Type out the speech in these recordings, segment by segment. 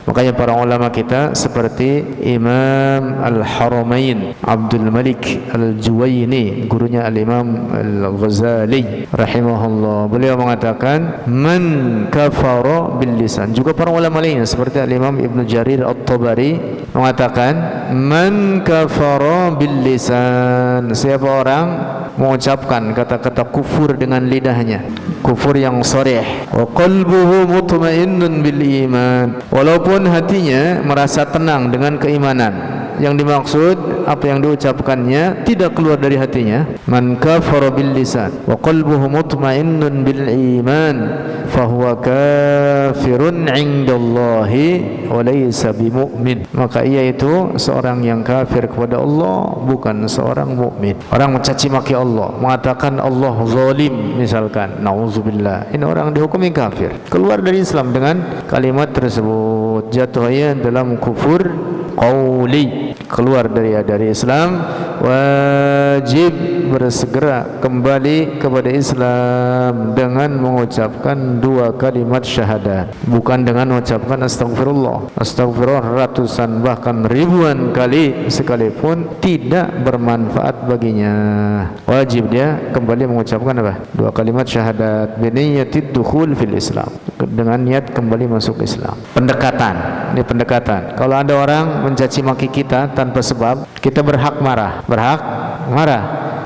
Makanya para ulama kita seperti Imam Al-Haramain Abdul Malik Al-Juwayni, gurunya Al-Imam Al-Ghazali rahimahullah, beliau mengatakan man kafara bil lisan. Juga para ulama lainnya seperti Al-Imam Ibn Jarir At-Tabari mengatakan man kafara bil lisan, siapa orang mengucapkan kata-kata kufur dengan lidahnya, kufur yang sharih, wa qalbuhu mutmainnun bil iman, walaupun hatinya merasa tenang dengan keimanan. Yang dimaksud apa yang diucapkannya tidak keluar dari hatinya. Man kafara bil lisan wa qalbuhu mutmainnun bil iman fahuwa kafirun 'indallahi wa laysa bimumin. Maka ia itu seorang yang kafir kepada Allah, bukan seorang mukmin. Orang mencaci maki Allah, mengatakan Allah zalim misalkan, nauzubillah, ini orang dihukumi kafir, keluar dari Islam dengan kalimat tersebut, jatuhnya dalam kufur qauli, keluar dari Islam. Wajib bersegera kembali kepada Islam dengan mengucapkan dua kalimat syahadat, bukan dengan mengucapkan astagfirullah ratusan bahkan ribuan kali sekalipun tidak bermanfaat baginya. Wajib dia kembali mengucapkan apa? Dua kalimat syahadat biniyatid dukhul fil Islam, dengan niat kembali masuk Islam. Pendekatan, ini pendekatan. Kalau ada orang mencaci maki kita tanpa sebab, kita berhak marah,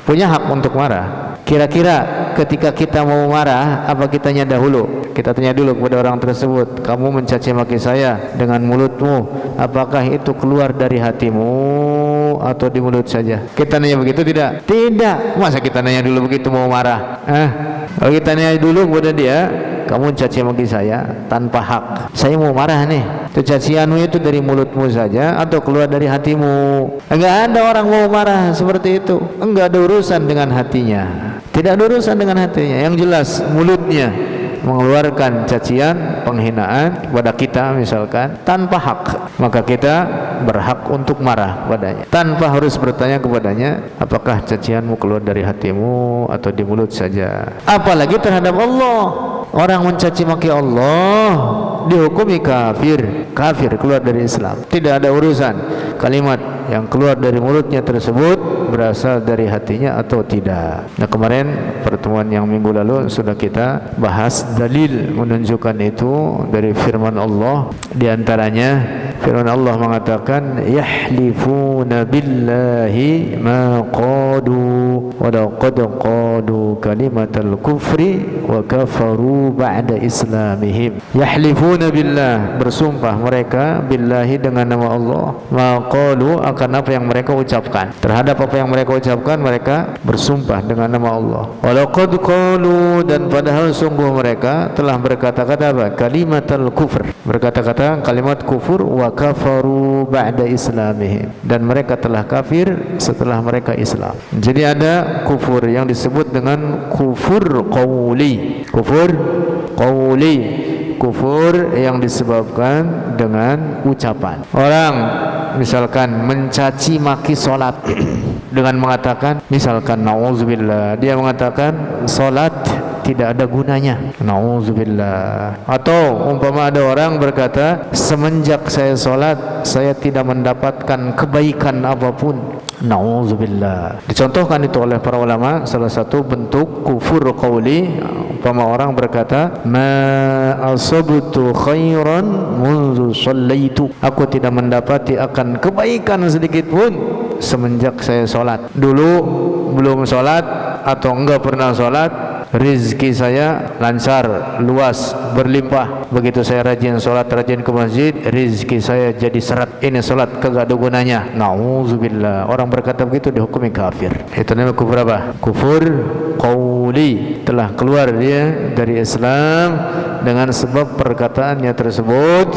punya hak untuk marah. Kira-kira ketika kita mau marah, apa kitanya dahulu? Kita tanya dulu kepada orang tersebut, kamu mencaci maki saya dengan mulutmu, apakah itu keluar dari hatimu atau di mulut saja? Kita nanya begitu tidak? Tidak. Masa kita nanya dulu begitu mau marah? Kalau kita nanya dulu kepada dia, kamu caci maki saya tanpa hak, saya mau marah nih, itu cacianmu itu dari mulutmu saja atau keluar dari hatimu? Enggak ada orang mau marah seperti itu, enggak ada urusan dengan hatinya, tidak ada urusan dengan hatinya. Yang jelas mulutnya mengeluarkan cacian, penghinaan kepada kita misalkan tanpa hak, maka kita berhak untuk marah padanya tanpa harus bertanya kepadanya, apakah cacianmu keluar dari hatimu atau di mulut saja. Apalagi terhadap Allah. Orang mencaci maki Allah dihukumi kafir keluar dari Islam. Tidak ada urusan kalimat yang keluar dari mulutnya tersebut berasal dari hatinya atau tidak. Nah, kemarin pertemuan yang minggu lalu sudah kita bahas dalil menunjukkan itu dari firman Allah. Di antaranya firman Allah mengatakan yahlifuna billahi ma qadu wa laqad qadu kalimatal kufri wa kafaru ba'da islamihim. Yahlifuna billah, bersumpah mereka billahi dengan nama Allah, ma qalu, akan apa yang mereka ucapkan. Terhadap apa yang mereka ucapkan, mereka bersumpah dengan nama Allah. Wa laqad qalu, dan padahal sungguh mereka telah berkata-kata apa? Kalimatal kufr, berkata-kata kalimat kufur, wa kafaru ba'da islamihim, dan mereka telah kafir setelah mereka Islam. Jadi ada kufur yang disebut dengan kufur qauli, kufur yang disebabkan dengan ucapan. Orang misalkan mencaci maki solat dengan mengatakan misalkan nauzubillah, dia mengatakan solat tidak ada gunanya, nauzubillah. Atau umpama ada orang berkata semenjak saya solat saya tidak mendapatkan kebaikan apapun, nauzubillah. Dicontohkan itu oleh para ulama salah satu bentuk kufur qauli. Umpama orang berkata ma asabtu khairan munzu shallaitu, aku tidak mendapati akan kebaikan sedikit pun semenjak saya solat. Dulu belum solat atau enggak pernah solat, rezeki saya lancar, luas, berlimpah. Begitu saya rajin solat, rajin ke masjid, rezeki saya jadi seret. Ini solat kagak ada gunanya, nauzubillah. Orang berkata begitu dihukumi kafir. Itu namanya kufur apa? Kufur qauli. Telah keluar dia dari Islam dengan sebab perkataannya tersebut,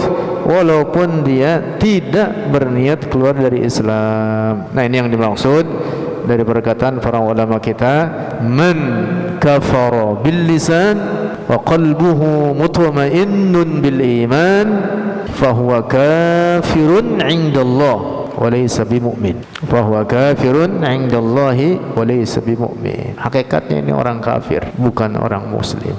walaupun dia tidak berniat keluar dari Islam. Nah, ini yang dimaksud dari perkataan para ulama kita, man kafara bil lisan wa qalbuhu mutmainnun bil iman fahuwa kafirun 'indallah wa laysa bimumin. Fahuwa kafirun 'indallahi wa laysa bimumin. Hakikatnya ini orang kafir, bukan orang muslim.